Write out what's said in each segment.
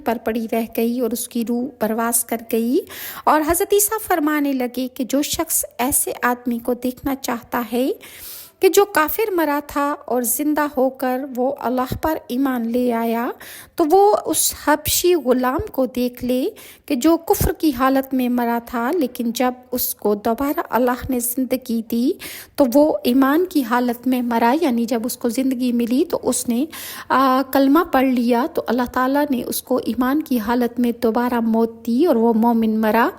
پر پڑی رہ گئی اور اس کی روح پرواز کر گئی۔ اور حضرت عیسیٰ فرمانے لگے کہ جو شخص ایسے آدمی کو دیکھنا چاہتا ہے کہ جو کافر مرا تھا اور زندہ ہو کر وہ اللہ پر ایمان لے آیا، تو وہ اس حبشی غلام کو دیکھ لے کہ جو کفر کی حالت میں مرا تھا، لیکن جب اس کو دوبارہ اللہ نے زندگی دی تو وہ ایمان کی حالت میں مرا، یعنی جب اس کو زندگی ملی تو اس نے کلمہ پڑھ لیا تو اللہ تعالیٰ نے اس کو ایمان کی حالت میں دوبارہ موت دی اور وہ مومن مرا۔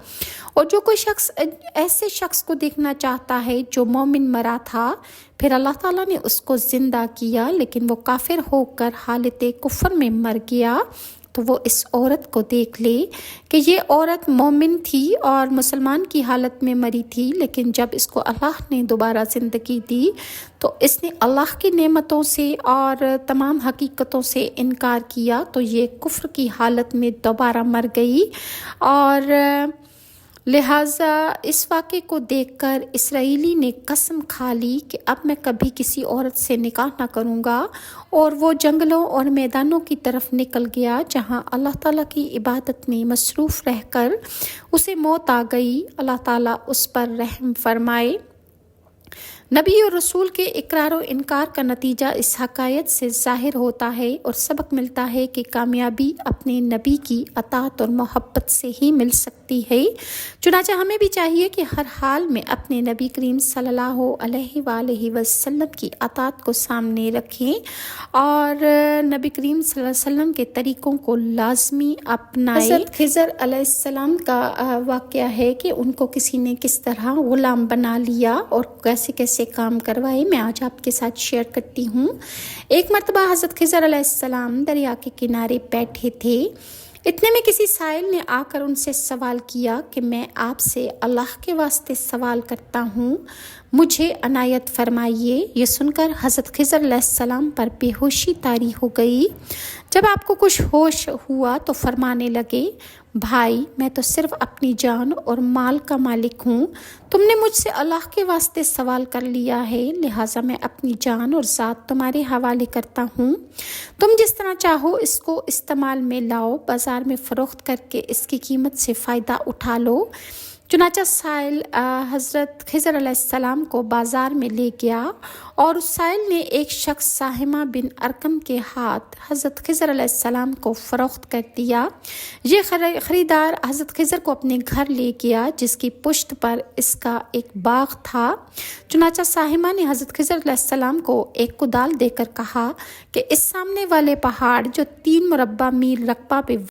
اور جو کوئی شخص ایسے شخص کو دیکھنا چاہتا ہے جو مومن مرا تھا، پھر اللہ تعالیٰ نے اس کو زندہ کیا لیکن وہ کافر ہو کر حالت کفر میں مر گیا، تو وہ اس عورت کو دیکھ لے کہ یہ عورت مومن تھی اور مسلمان کی حالت میں مری تھی، لیکن جب اس کو اللہ نے دوبارہ زندگی دی تو اس نے اللہ کی نعمتوں سے اور تمام حقیقتوں سے انکار کیا، تو یہ کفر کی حالت میں دوبارہ مر گئی۔ اور لہٰذا اس واقعے کو دیکھ کر اسرائیلی نے قسم کھا لی کہ اب میں کبھی کسی عورت سے نکاح نہ کروں گا، اور وہ جنگلوں اور میدانوں کی طرف نکل گیا جہاں اللہ تعالیٰ کی عبادت میں مصروف رہ کر اسے موت آ گئی۔ اللہ تعالیٰ اس پر رحم فرمائے۔ نبی اور رسول کے اقرار و انکار کا نتیجہ اس حقائق سے ظاہر ہوتا ہے اور سبق ملتا ہے کہ کامیابی اپنے نبی کی اطاعت اور محبت سے ہی مل سکتی ہے۔ چنانچہ ہمیں بھی چاہیے کہ ہر حال میں اپنے نبی کریم صلی اللہ علیہ وآلہ وسلم کی اطاعت کو سامنے رکھیں اور نبی کریم صلی اللہ علیہ وسلم کے طریقوں کو لازمی اپنائیں۔ حضرت خضر علیہ السلام کا واقعہ ہے کہ ان کو کسی نے کس طرح غلام بنا لیا اور کیسے کیسے کام کروائے، میں آج آپ کے ساتھ شیئر کرتی ہوں۔ ایک مرتبہ حضرت خضر علیہ السلام دریا کے کنارے بیٹھے تھے، اتنے میں کسی سائل نے آ کر ان سے سوال کیا کہ میں آپ سے اللہ کے واسطے سوال کرتا ہوں، مجھے عنایت فرمائیے۔ یہ سن کر حضرت خضر علیہ السلام پر بے ہوشی طاری ہو گئی۔ جب آپ کو کچھ ہوش ہوا تو فرمانے لگے، بھائی میں تو صرف اپنی جان اور مال کا مالک ہوں، تم نے مجھ سے اللہ کے واسطے سوال کر لیا ہے، لہٰذا میں اپنی جان اور ذات تمہارے حوالے کرتا ہوں، تم جس طرح چاہو اس کو استعمال میں لاؤ، بازار میں فروخت کر کے اس کی قیمت سے فائدہ اٹھا لو۔ چنانچہ سائل حضرت خضر علیہ السلام کو بازار میں لے گیا اور اس سائل نے ایک شخص ساہمہ بن ارکم کے ہاتھ حضرت خضر علیہ السلام کو فروخت کر دیا۔ یہ خریدار حضرت خضر کو اپنے گھر لے گیا جس کی پشت پر اس کا ایک باغ تھا۔ چنانچہ ساہمہ نے حضرت خضر علیہ السلام کو ایک کدال دے کر کہا کہ اس سامنے والے پہاڑ جو 3 مربع میل رقبہ پہ